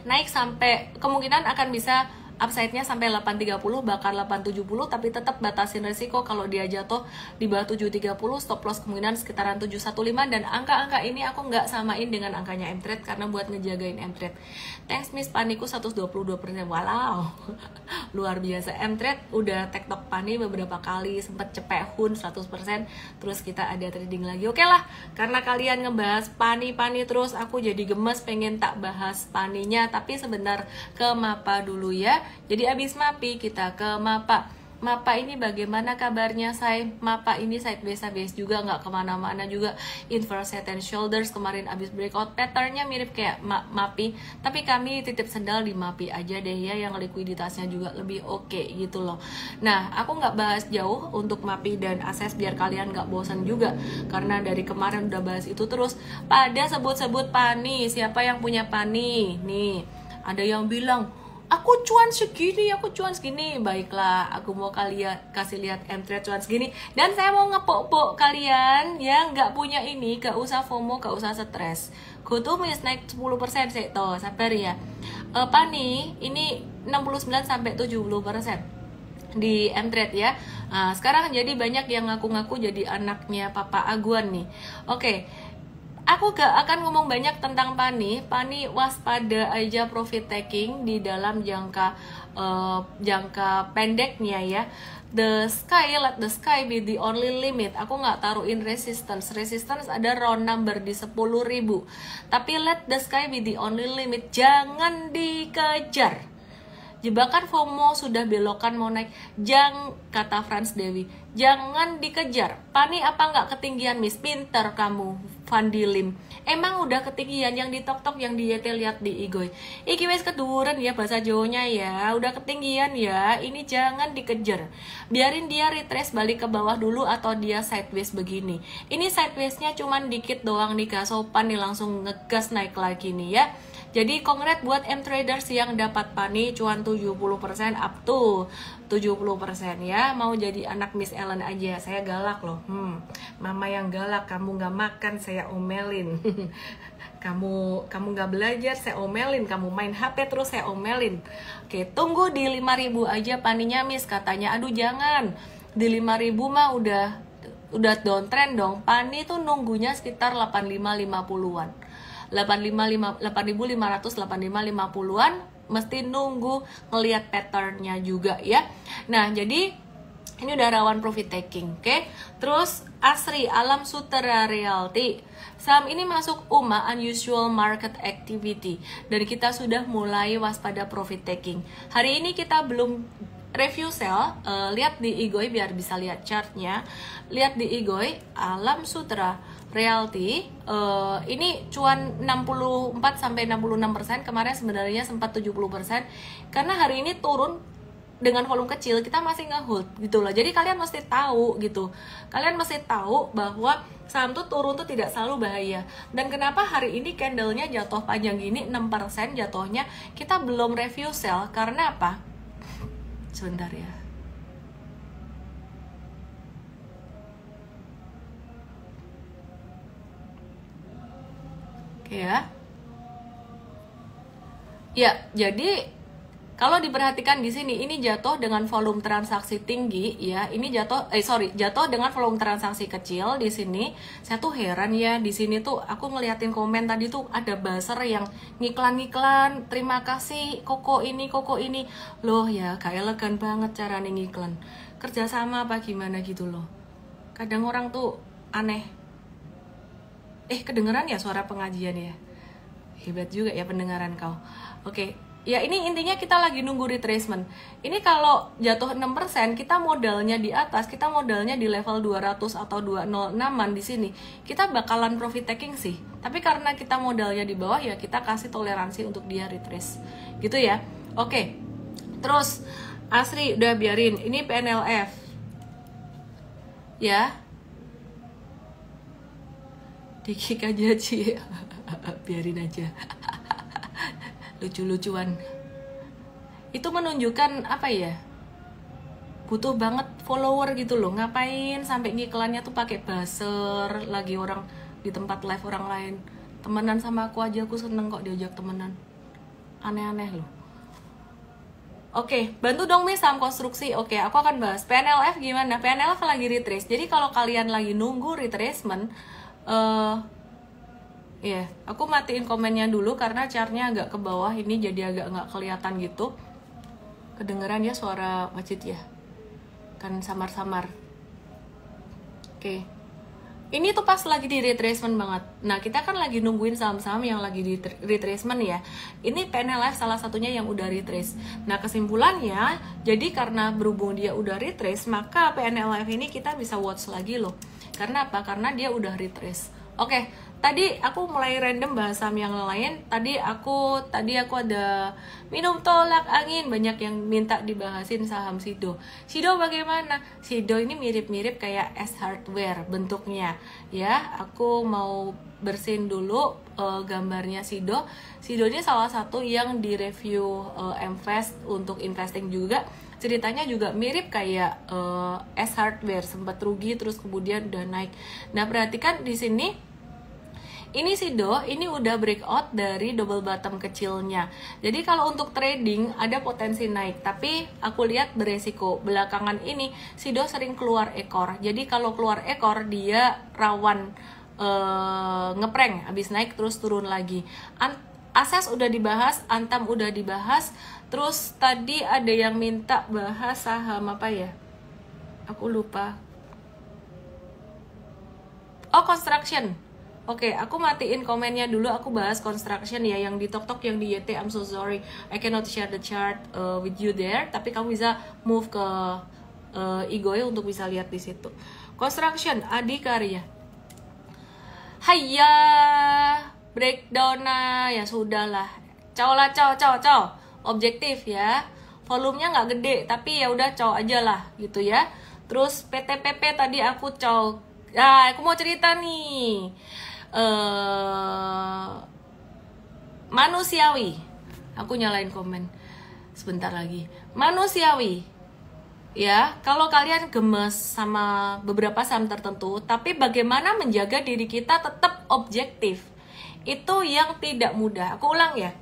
Naik sampai kemungkinan akan bisa upside-nya sampai 830, bahkan 870, tapi tetap batasin resiko kalau dia jatuh di bawah 730, stop loss kemungkinan sekitaran 715, dan angka-angka ini aku nggak samain dengan angkanya M-Trade karena buat ngejagain M-Trade. Thanks Miss, paniku 122%, wow. Luar biasa. M-Trade udah tektok pani beberapa kali, sempat cepet hun 100%, terus kita ada trading lagi. Oke lah, karena kalian ngebahas pani terus, aku jadi gemes pengen tak bahas paninya, tapi sebentar ke MAPA dulu ya. Jadi abis MAPI kita ke MAPA. MAPA ini bagaimana kabarnya say? MAPA ini sideways juga, nggak kemana-mana juga. Inverse head and shoulders kemarin abis breakout, patternnya mirip kayak MAPI, tapi kami titip sendal di MAPI aja deh ya, yang likuiditasnya juga lebih oke gitu loh. Nah, aku nggak bahas jauh untuk MAPI dan ASES biar kalian nggak bosan juga, karena dari kemarin udah bahas itu terus. Pada sebut-sebut pani, siapa yang punya pani? Nih, ada yang bilang aku cuan segini. Baiklah, aku mau kalian kasih lihat M-Trade cuan segini, dan saya mau ngepok-pok kalian yang nggak punya ini, gak usah FOMO, gak usah stres. Go to Miss naik 10% sih toh, sabar ya. Pani ini 69-70% di M-Trade ya. Nah, sekarang jadi banyak yang ngaku-ngaku jadi anaknya Papa Aguan nih. Oke. Aku gak akan ngomong banyak tentang pani waspada aja profit taking di dalam jangka pendeknya ya. Let the sky be the only limit. Aku nggak taruhin resistance ada round number di 10.000. Tapi let the sky be the only limit, jangan dikejar. Jebakan FOMO sudah belokan mau naik, kata Frans Dewi, jangan dikejar. Pani apa nggak ketinggian Miss? Pinter kamu, Fandi Lim. Emang udah ketinggian, yang di tok yang di YT lihat di Igoy. Iki wes keduren ya bahasa Jawanya ya, udah ketinggian ya. Ini jangan dikejar. Biarin dia retrace balik ke bawah dulu, atau dia sideways begini. Ini sidewaysnya cuman dikit doang nih, gak sopan nih, langsung ngegas naik lagi nih ya. Jadi kongret buat M-Traders yang dapat pani cuan 70% up to 70% ya. Mau jadi anak Miss Ellen aja, saya galak loh. Mama yang galak, kamu gak makan saya omelin. kamu gak belajar saya omelin, kamu main HP terus saya omelin. Oke, tunggu di 5.000 aja paninya Miss, katanya. Aduh jangan, di 5.000 mah udah downtrend dong. Pani tuh nunggunya sekitar 85-50an. 8500, 8550-an mesti nunggu ngelihat patternnya juga ya. Nah, jadi ini udah rawan profit taking, oke? Terus Asri, Alam Sutera Realty. Saham ini masuk UMA, unusual market activity, dan kita sudah mulai waspada profit taking. Hari ini kita belum review sell, lihat di Igoy biar bisa lihat chartnya. Lihat di Igoy, Alam Sutera Realty ini cuan 64-66%. Kemarin sebenarnya sempat 70%, karena hari ini turun dengan volume kecil, kita masih nge-hold gitu loh. Jadi kalian mesti tahu gitu, kalian mesti tahu bahwa saham tuh turun tuh tidak selalu bahaya. Dan kenapa hari ini candlenya jatuh panjang gini, 6% jatuhnya, kita belum review sell, karena apa? Sebentar ya. Oke ya. Ya, jadi Kalau diperhatikan di sini, ini jatuh dengan volume transaksi tinggi ya. Ini jatuh dengan volume transaksi kecil di sini. Saya tuh heran ya, di sini tuh aku ngeliatin komen tadi tuh ada buzzer yang ngiklan-ngiklan, terima kasih koko ini. Loh ya, gak elegan banget cara ngiklan. Kerjasama apa gimana gitu loh. Kadang orang tuh aneh. Kedengeran ya suara pengajian ya? Hebat juga ya pendengaran kau. Oke. Ya ini intinya kita lagi nunggu retracement. Ini kalau jatuh 6%, kita modalnya di atas, kita modalnya di level 200 atau 206-an di sini. Kita bakalan profit taking sih. Tapi karena kita modalnya di bawah ya kita kasih toleransi untuk dia retrace. Gitu ya. Oke. Terus Asri udah biarin. Ini PNLF. Ya. Dikik aja Ci. Biarin aja. Lucu-lucuan. Itu menunjukkan apa ya, butuh banget follower gitu loh. Ngapain sampai ngiklannya tuh pakai buzzer, lagi orang di tempat live orang lain. Temenan sama aku aja aku seneng kok diajak temenan. Aneh-aneh loh. Oke, bantu dong Miss saham konstruksi. Oke, aku akan bahas PNLF gimana. PNLF lagi retrace. Jadi kalau kalian lagi nunggu retracement, aku matiin komennya dulu karena chartnya agak ke bawah ini, jadi agak nggak kelihatan gitu. Kedengeran ya suara Wajid ya, kan samar-samar. Oke, ini tuh pas lagi di retracement banget. Nah kita kan lagi nungguin saham-saham yang lagi di retracement ya. Ini PNLF salah satunya yang udah retrace. Nah kesimpulannya, jadi karena berhubung dia udah retrace, maka PNLF ini kita bisa watch lagi loh. Karena apa? Karena dia udah retrace. Oke, tadi aku mulai random bahas saham yang lain. Tadi aku ada minum tolak angin, banyak yang minta dibahasin saham Sido. Sido bagaimana? Sido ini mirip-mirip kayak S Hardware bentuknya. Ya, aku mau bersihin dulu gambarnya Sido. Sido ini salah satu yang direview Mvest untuk investing juga. Ceritanya juga mirip kayak S Hardware, sempat rugi terus kemudian udah naik. Nah, perhatikan di sini. Ini Sido, ini udah breakout dari double bottom kecilnya. Jadi kalau untuk trading ada potensi naik, tapi aku lihat beresiko. Belakangan ini Sido sering keluar ekor. Jadi kalau keluar ekor dia rawan ngeprank, habis naik terus turun lagi. Ases udah dibahas, Antam udah dibahas. Terus tadi ada yang minta bahas saham apa ya? Aku lupa. Oh, construction. Oke, aku matiin komennya dulu, aku bahas construction ya, yang di TokTok, yang di YT, I'm so sorry, I cannot share the chart with you there, tapi kamu bisa move ke Igoe untuk bisa lihat di situ. Construction, Adikarya. Hayya, breakdown ya sudahlah. Cow lah, cow. Objektif ya. Volumenya nggak gede, tapi ya udah cow aja lah gitu ya. Terus PTPP tadi aku cow. Nah, aku mau cerita nih. Manusiawi. Aku nyalain komen sebentar lagi. Manusiawi. Ya, kalau kalian gemes sama beberapa saham tertentu, tapi bagaimana menjaga diri kita tetap objektif? Itu yang tidak mudah. Aku ulang ya.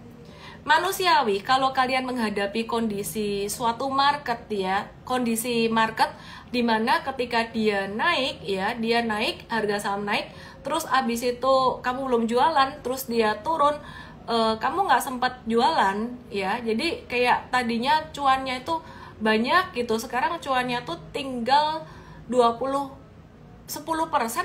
Manusiawi kalau kalian menghadapi kondisi suatu market ya, kondisi market dimana ketika dia naik ya, dia naik, harga saham naik, terus abis itu kamu belum jualan, terus dia turun, kamu nggak sempat jualan ya, jadi kayak tadinya cuannya itu banyak gitu, sekarang cuannya tuh tinggal 10%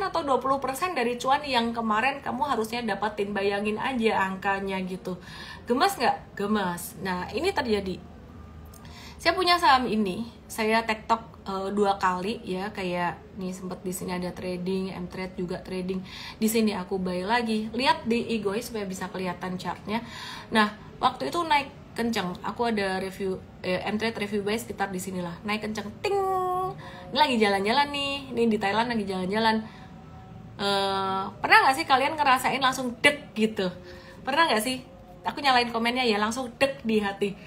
atau 20% dari cuan yang kemarin kamu harusnya dapatin. Bayangin aja angkanya gitu. Gemes nggak? Gemes. Nah, ini terjadi. Saya punya saham ini, saya tektok 2 kali ya, kayak nih sempet di sini ada trading, Mtrade juga trading. Di sini aku buy lagi. Lihat di Igoe supaya bisa kelihatan chartnya. Nah, waktu itu naik kenceng. Aku ada review Mtrade review buy sekitar di sinilah. Naik kenceng. Ting. Ini lagi jalan-jalan nih. Ini di Thailand lagi jalan-jalan. Pernah nggak sih kalian ngerasain langsung dek gitu? Pernah nggak sih? Aku nyalain komennya ya, langsung dek di hati.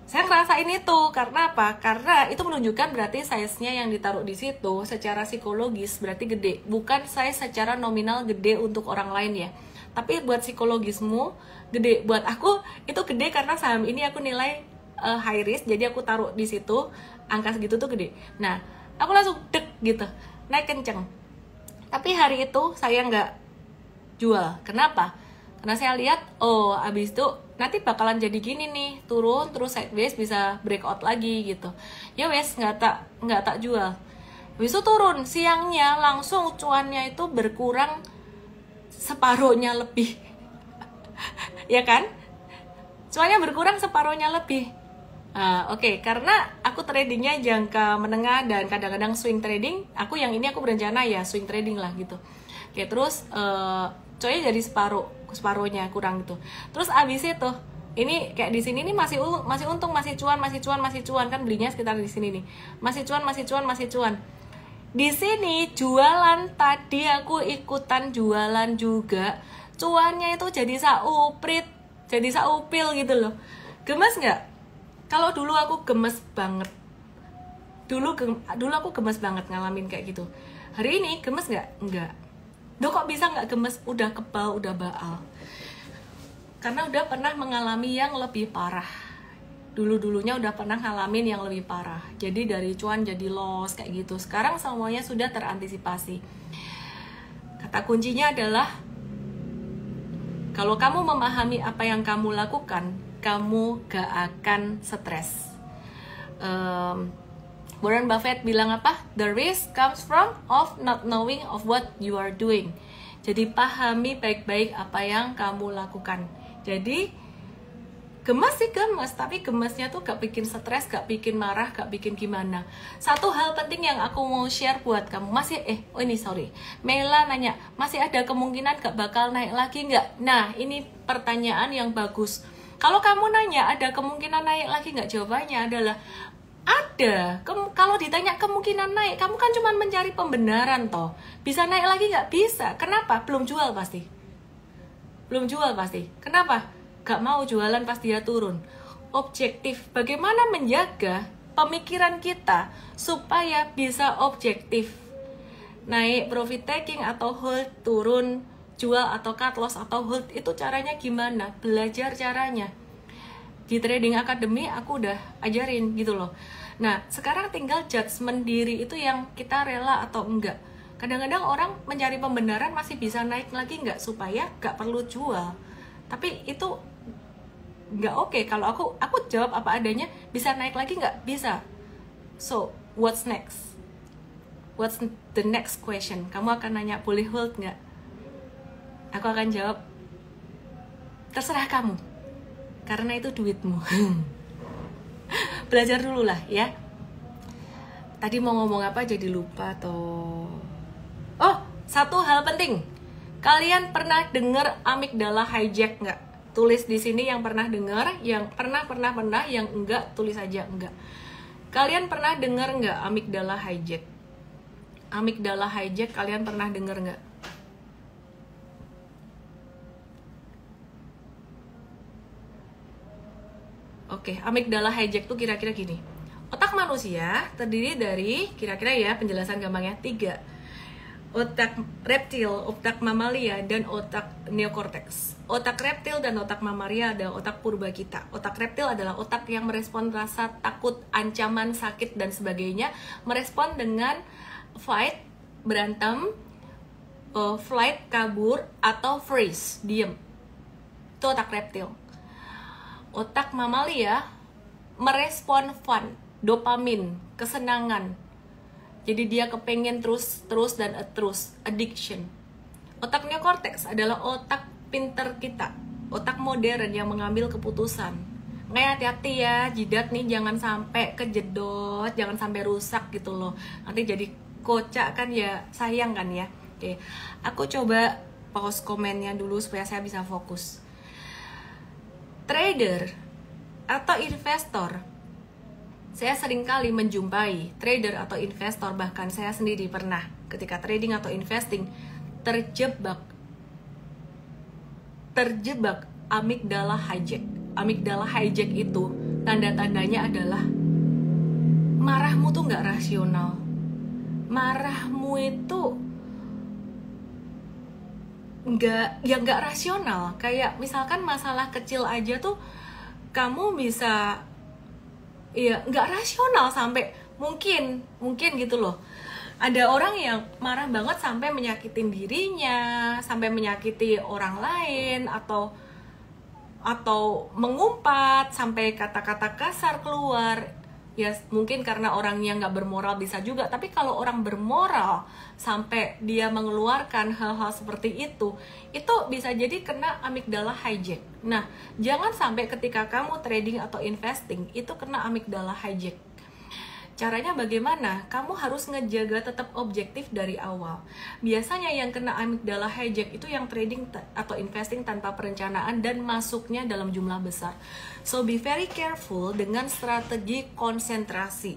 Saya ngerasain itu karena apa? Karena itu menunjukkan berarti size-nya yang ditaruh di situ secara psikologis berarti gede. Bukan size secara nominal gede untuk orang lain ya. Tapi buat psikologismu gede. Buat aku itu gede karena saham ini aku nilai high risk, jadi aku taruh di situ, angka segitu tuh gede. Nah, aku langsung dek gitu, naik kenceng. Tapi hari itu saya nggak jual. Kenapa? Karena saya lihat, oh abis itu nanti bakalan jadi gini nih, turun terus sideways bisa breakout lagi gitu. Ya wes, nggak tak jual. Habis itu turun, siangnya langsung cuannya itu berkurang separuhnya lebih. Ya kan? Cuannya berkurang separuhnya lebih. Oke, karena aku tradingnya jangka menengah dan kadang-kadang swing trading. Aku yang ini aku berencana ya swing trading lah gitu. Oke, terus cuannya jadi separuhnya kurang gitu. Terus abis itu ini kayak di sini nih masih untung, masih cuan kan, belinya sekitar di sini nih. Masih cuan. Di sini jualan, tadi aku ikutan jualan juga. Cuannya itu jadi saupil gitu loh. Gemes nggak? Kalau dulu aku gemes banget. Dulu aku gemes banget ngalamin kayak gitu. Hari ini gemes nggak? Enggak. Duh, kok bisa nggak gemes? Udah kebal, udah baal. Karena udah pernah mengalami yang lebih parah. Dulunya udah pernah ngalamin yang lebih parah. Jadi dari cuan jadi loss kayak gitu. Sekarang semuanya sudah terantisipasi. Kata kuncinya adalah, kalau kamu memahami apa yang kamu lakukan, kamu gak akan stres. Warren Buffett bilang apa? The risk comes from of not knowing of what you are doing. Jadi pahami baik-baik apa yang kamu lakukan. Jadi gemes sih gemes, tapi gemesnya tuh gak bikin stres, gak bikin marah, gak bikin gimana. Satu hal penting yang aku mau share buat kamu, Mela nanya, masih ada kemungkinan gak bakal naik lagi nggak? Nah, ini pertanyaan yang bagus. Kalau kamu nanya ada kemungkinan naik lagi nggak, jawabannya adalah ada. Kalau ditanya kemungkinan naik, kamu kan cuma mencari pembenaran toh. Bisa naik lagi nggak? Bisa. Kenapa? Belum jual pasti. Kenapa? Gak mau jualan pas dia turun. Objektif, bagaimana menjaga pemikiran kita supaya bisa objektif. Naik profit taking atau hold, turun, jual atau cut loss atau hold, itu caranya gimana? Belajar caranya. Di Trading Academy aku udah ajarin gitu loh. Nah, sekarang tinggal judgement diri itu yang kita rela atau enggak. Kadang-kadang orang mencari pembenaran masih bisa naik lagi nggak supaya nggak perlu jual. Tapi itu nggak oke. Kalau aku jawab apa adanya, bisa naik lagi nggak? Bisa. So, what's next? What's the next question? Kamu akan nanya, boleh hold nggak? Aku akan jawab, terserah kamu. Karena itu duitmu. Belajar dulu lah ya. Tadi mau ngomong apa jadi lupa toh. Oh, satu hal penting. Kalian pernah dengar amigdala hijack nggak? Tulis di sini yang pernah dengar, yang pernah, yang enggak tulis aja enggak. Kalian pernah dengar nggak amigdala hijack? Amigdala hijack kalian pernah dengar nggak? Oke, amigdala hijack tuh kira-kira gini. Otak manusia terdiri dari, kira-kira ya penjelasan gampangnya, 3. Otak reptil, otak mamalia, dan otak neokortex. Otak reptil dan otak mamalia adalah otak purba kita. Otak reptil adalah otak yang merespon rasa takut, ancaman, sakit, dan sebagainya. Merespon dengan fight, berantem, flight, kabur, atau freeze, diem. Itu otak reptil. Otak mamalia merespon fun, dopamin, kesenangan. Jadi dia kepengen terus dan terus, addiction. Otak neokortex adalah otak pinter kita, otak modern yang mengambil keputusan. Kayak hati-hati ya, jidat nih jangan sampai kejedot, jangan sampai rusak gitu loh. Nanti jadi kocak kan ya, sayang kan ya. Oke, aku coba pause komennya dulu supaya saya bisa fokus. Trader atau investor, saya sering kali menjumpai trader atau investor, bahkan saya sendiri pernah ketika trading atau investing terjebak amigdala hijack. Amigdala hijack itu tanda-tandanya adalah marahmu tuh nggak rasional. Marahmu itu nggak rasional. Kayak misalkan masalah kecil aja tuh kamu bisa iya, nggak rasional sampai mungkin gitu loh. Ada orang yang marah banget sampai menyakitin dirinya, sampai menyakiti orang lain, atau mengumpat sampai kata-kata kasar keluar. Ya mungkin karena orangnya nggak bermoral bisa juga, tapi kalau orang bermoral sampai dia mengeluarkan hal-hal seperti itu bisa jadi kena amigdala hijack. Nah, jangan sampai ketika kamu trading atau investing itu kena amigdala hijack. Caranya bagaimana? Kamu harus ngejaga tetap objektif dari awal. Biasanya yang kena amigdala hijack itu yang trading atau investing tanpa perencanaan dan masuknya dalam jumlah besar. So be very careful dengan strategi konsentrasi.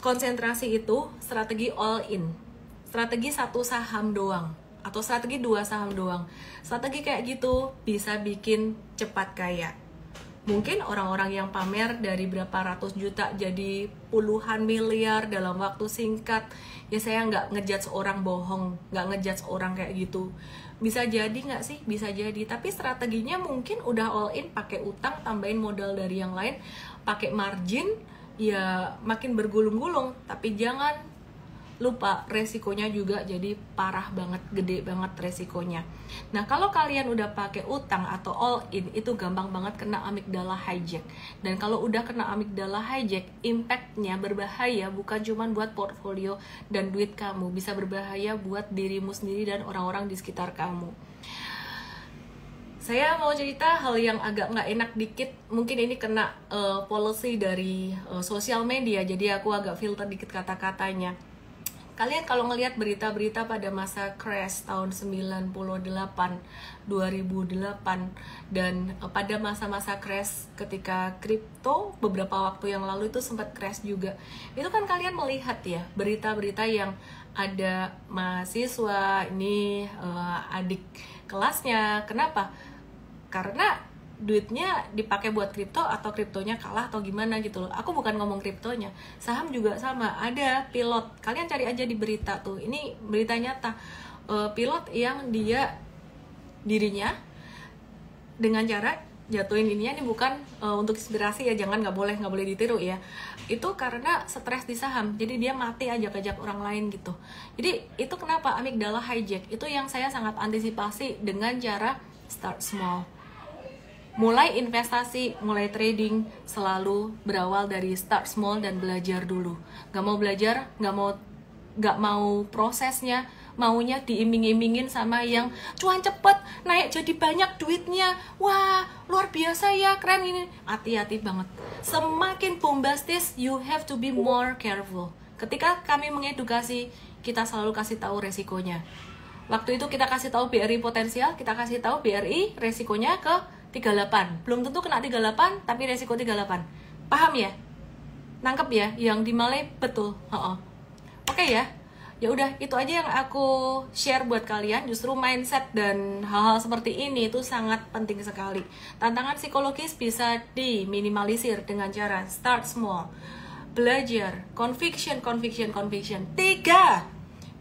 Konsentrasi itu strategi all in. Strategi satu saham doang atau strategi 2 saham doang. Strategi kayak gitu bisa bikin cepat kaya. Mungkin orang-orang yang pamer dari berapa ratus juta jadi puluhan miliar dalam waktu singkat, ya saya nggak ngejudge orang bohong, nggak ngejudge orang kayak gitu. Bisa jadi nggak sih? Bisa jadi, tapi strateginya mungkin udah all in, pakai utang, tambahin modal dari yang lain, pakai margin, ya makin bergulung-gulung. Tapi jangan lupa resikonya juga jadi parah banget, gede banget resikonya. Nah, kalau kalian udah pakai utang atau all in, itu gampang banget kena amigdala hijack. Dan kalau udah kena amigdala hijack, impactnya berbahaya bukan cuma buat portfolio dan duit kamu, bisa berbahaya buat dirimu sendiri dan orang-orang di sekitar kamu. Saya mau cerita hal yang agak nggak enak dikit, mungkin ini kena policy dari sosial media, jadi aku agak filter dikit kata-katanya. Kalian kalau ngelihat berita-berita pada masa crash tahun 98, 2008 dan pada masa-masa crash ketika kripto beberapa waktu yang lalu itu sempat crash juga. Itu kan kalian melihat ya berita-berita yang ada mahasiswa ini adik kelasnya. Kenapa? Karena duitnya dipakai buat kripto atau kriptonya kalah atau gimana gitu loh. Aku bukan ngomong kriptonya, saham juga sama. Ada pilot, kalian cari aja di berita tuh, ini berita nyata. Pilot yang dirinya dengan cara jatuhin ininya, ini bukan untuk inspirasi ya, jangan, nggak boleh ditiru ya. Itu karena stres di saham, jadi dia mati ajak-ajak orang lain gitu. Jadi itu kenapa amigdala hijack, itu yang saya sangat antisipasi dengan cara start small. Mulai investasi, mulai trading selalu berawal dari start small dan belajar dulu. Gak mau belajar, gak mau prosesnya, maunya diiming-imingin sama yang cuan cepet, naik jadi banyak duitnya, wah luar biasa ya, keren ini. Hati-hati banget. Semakin bombastis, you have to be more careful. Ketika kami mengedukasi, kita selalu kasih tahu resikonya. Waktu itu kita kasih tahu BRI potensial, kita kasih tahu BRI resikonya ke 38. Belum tentu kena 38, tapi resiko 38. Paham ya? Nangkep ya? Yang di Malay betul. Oke ya? Ya udah, itu aja yang aku share buat kalian. Justru mindset dan hal-hal seperti ini itu sangat penting sekali. Tantangan psikologis bisa diminimalisir dengan cara start small, belajar, conviction. 3,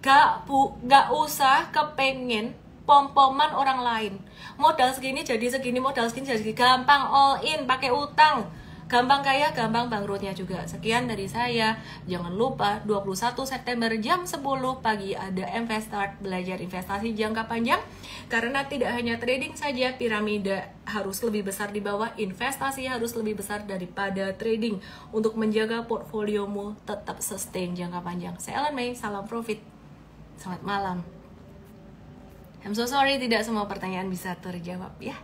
gak usah kepengen pom-poman orang lain. Modal segini jadi segini, modal segini jadi segini. Gampang all in, pakai utang. Gampang kaya, gampang bangkrutnya juga. Sekian dari saya. Jangan lupa 21 September jam 10 pagi ada Investart, belajar investasi jangka panjang. Karena tidak hanya trading saja, piramida harus lebih besar di bawah, investasi harus lebih besar daripada trading untuk menjaga portfoliomu tetap sustain jangka panjang. Saya Ellen May, salam profit. Selamat malam. I'm so sorry tidak semua pertanyaan bisa terjawab ya.